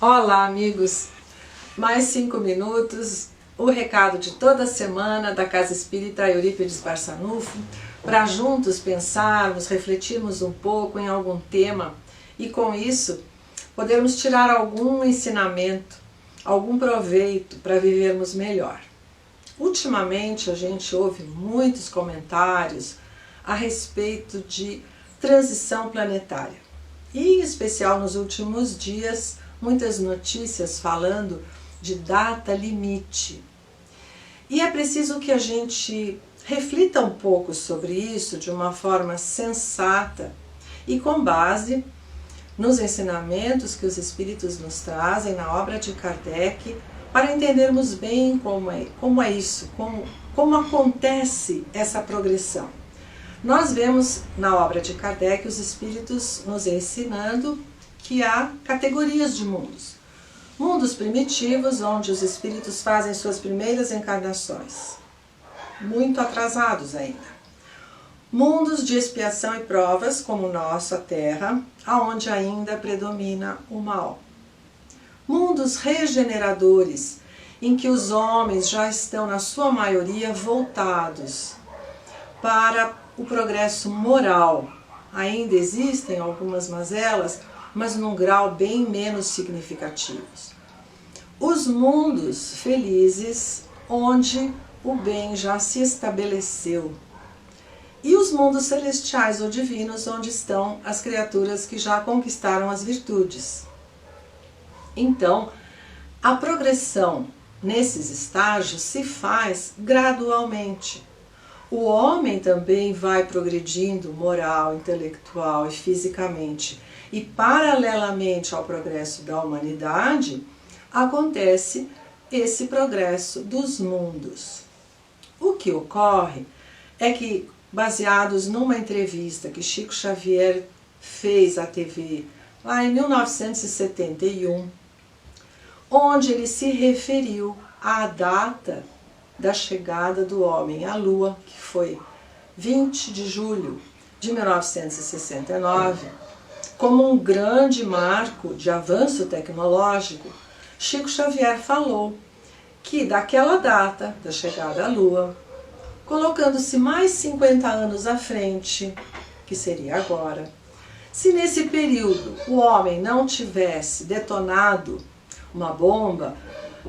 Olá, amigos! Mais 5 minutos, o recado de toda semana da Casa Espírita Eurípides Barçanufo, para juntos pensarmos, refletirmos um pouco em algum tema e com isso podermos tirar algum ensinamento, algum proveito para vivermos melhor. Ultimamente a gente ouve muitos comentários a respeito de transição planetária e em especial nos últimos dias muitas notícias falando de data limite. E é preciso que a gente reflita um pouco sobre isso de uma forma sensata e com base nos ensinamentos que os Espíritos nos trazem na obra de Kardec, para entendermos bem como é isso, como acontece essa progressão. Nós vemos na obra de Kardec os Espíritos nos ensinando que há categorias de mundos. Mundos primitivos, onde os espíritos fazem suas primeiras encarnações, muito atrasados ainda. Mundos de expiação e provas, como o nosso, a Terra, onde ainda predomina o mal. Mundos regeneradores, em que os homens já estão, na sua maioria, voltados para o progresso moral. Ainda existem algumas mazelas, mas num grau bem menos significativos. Os mundos felizes, onde o bem já se estabeleceu. E os mundos celestiais ou divinos, onde estão as criaturas que já conquistaram as virtudes. Então, a progressão nesses estágios se faz gradualmente. O homem também vai progredindo moral, intelectual e fisicamente. E paralelamente ao progresso da humanidade, acontece esse progresso dos mundos. O que ocorre é que, baseados numa entrevista que Chico Xavier fez à TV lá em 1971, onde ele se referiu à data da chegada do homem à Lua, que foi 20 de julho de 1969, como um grande marco de avanço tecnológico, Chico Xavier falou que daquela data da chegada à Lua, colocando-se mais 50 anos à frente, que seria agora, se nesse período o homem não tivesse detonado uma bomba,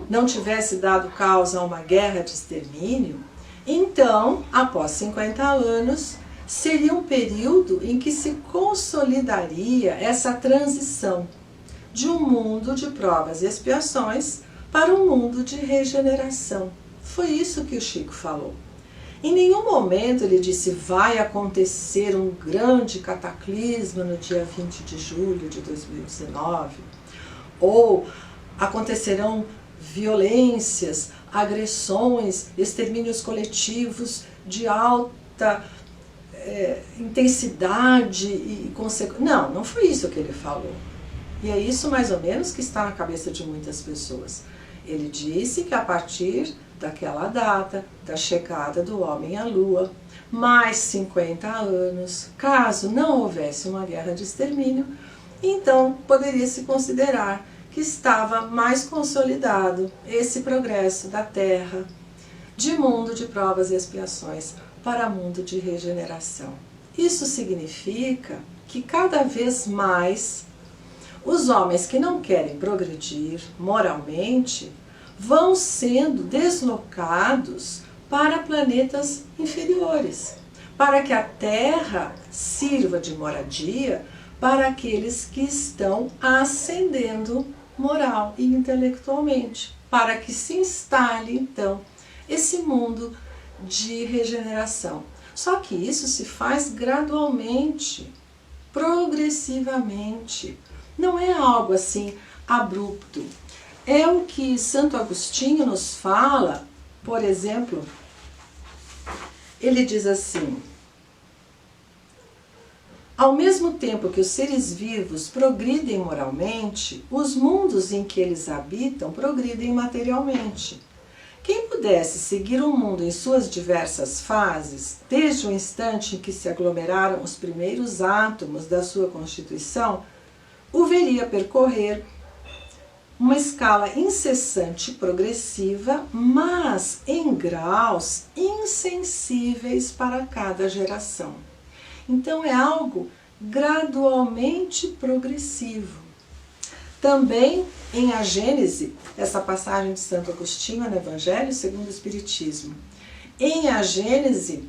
não tivesse dado causa a uma guerra de extermínio, então, após 50 anos, seria um período em que se consolidaria essa transição de um mundo de provas e expiações para um mundo de regeneração. Foi isso que o Chico falou. Em nenhum momento ele disse vai acontecer um grande cataclisma no dia 20 de julho de 2019, ou acontecerão violências, agressões, extermínios coletivos de alta intensidade e consequência. Não foi isso que ele falou. E é isso mais ou menos que está na cabeça de muitas pessoas. Ele disse que a partir daquela data, da chegada do homem à Lua, mais 50 anos, caso não houvesse uma guerra de extermínio, então poderia se considerar que estava mais consolidado esse progresso da Terra, de mundo de provas e expiações para mundo de regeneração. Isso significa que cada vez mais os homens que não querem progredir moralmente vão sendo deslocados para planetas inferiores, para que a Terra sirva de moradia para aqueles que estão ascendendo moral e intelectualmente, para que se instale então esse mundo de regeneração. Só que isso se faz gradualmente, progressivamente. Não é algo assim abrupto. É o que Santo Agostinho nos fala, por exemplo, ele diz assim: ao mesmo tempo que os seres vivos progridem moralmente, os mundos em que eles habitam progridem materialmente. Quem pudesse seguir o mundo em suas diversas fases, desde o instante em que se aglomeraram os primeiros átomos da sua constituição, o veria percorrer uma escala incessante e progressiva, mas em graus insensíveis para cada geração. Então é algo gradualmente progressivo. Também em A Gênese, essa passagem de Santo Agostinho no Evangelho segundo o Espiritismo. Em A Gênese,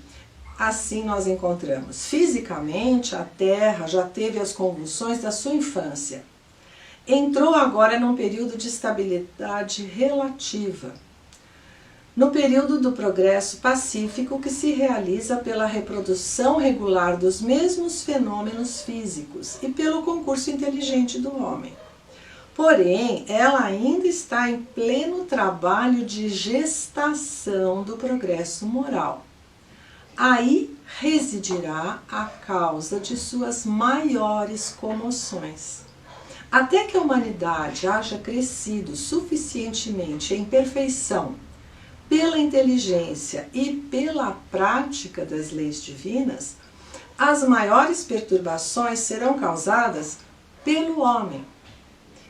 assim nós encontramos: fisicamente a Terra já teve as convulsões da sua infância. Entrou agora num período de estabilidade relativa, no período do progresso pacífico que se realiza pela reprodução regular dos mesmos fenômenos físicos e pelo concurso inteligente do homem. Porém, ela ainda está em pleno trabalho de gestação do progresso moral. Aí residirá a causa de suas maiores comoções. Até que a humanidade haja crescido suficientemente em perfeição pela inteligência e pela prática das leis divinas, as maiores perturbações serão causadas pelo homem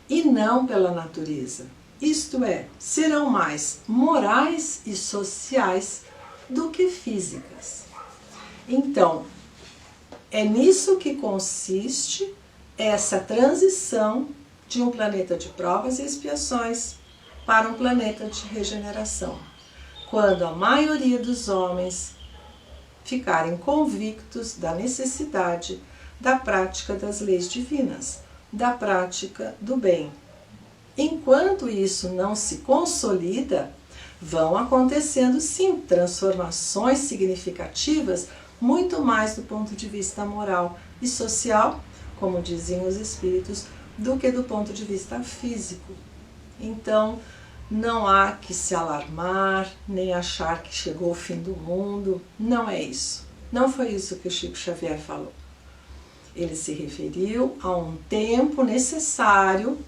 e não pela natureza. Isto é, serão mais morais e sociais do que físicas. Então, é nisso que consiste essa transição de um planeta de provas e expiações para um planeta de regeneração, quando a maioria dos homens ficarem convictos da necessidade da prática das leis divinas, da prática do bem. Enquanto isso não se consolida, vão acontecendo sim transformações significativas, muito mais do ponto de vista moral e social, como diziam os espíritos, do que do ponto de vista físico. Então, não há que se alarmar, nem achar que chegou o fim do mundo. Não é isso. Não foi isso que o Chico Xavier falou. Ele se referiu a um tempo necessário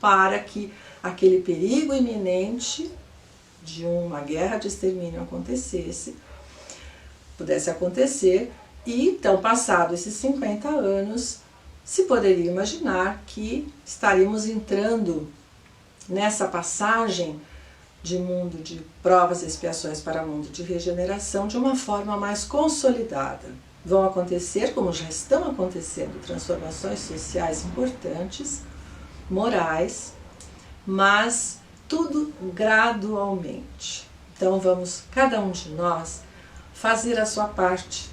para que aquele perigo iminente de uma guerra de extermínio pudesse acontecer, e então, passados esses 50 anos, se poderia imaginar que estaríamos entrando nessa passagem de mundo de provas e expiações para mundo de regeneração de uma forma mais consolidada. Vão acontecer, como já estão acontecendo, transformações sociais importantes, morais, mas tudo gradualmente. Então vamos, cada um de nós, fazer a sua parte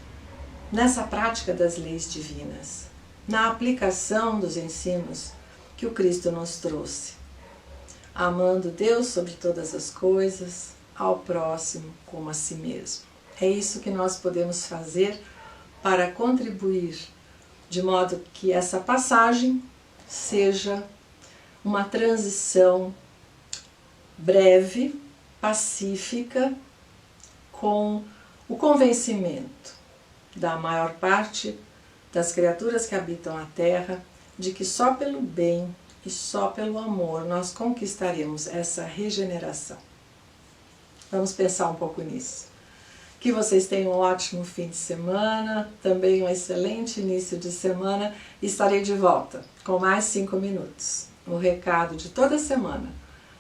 nessa prática das leis divinas, na aplicação dos ensinos que o Cristo nos trouxe, amando Deus sobre todas as coisas, ao próximo como a si mesmo. É isso que nós podemos fazer para contribuir de modo que essa passagem seja uma transição breve, pacífica, com o convencimento da maior parte das criaturas que habitam a Terra de que só pelo bem e só pelo amor nós conquistaremos essa regeneração. Vamos pensar um pouco nisso. Que vocês tenham um ótimo fim de semana, também um excelente início de semana. Estarei de volta com mais 5 minutos. O recado de toda semana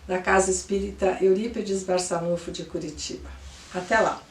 da Casa Espírita Eurípides Barçanufo de Curitiba. Até lá!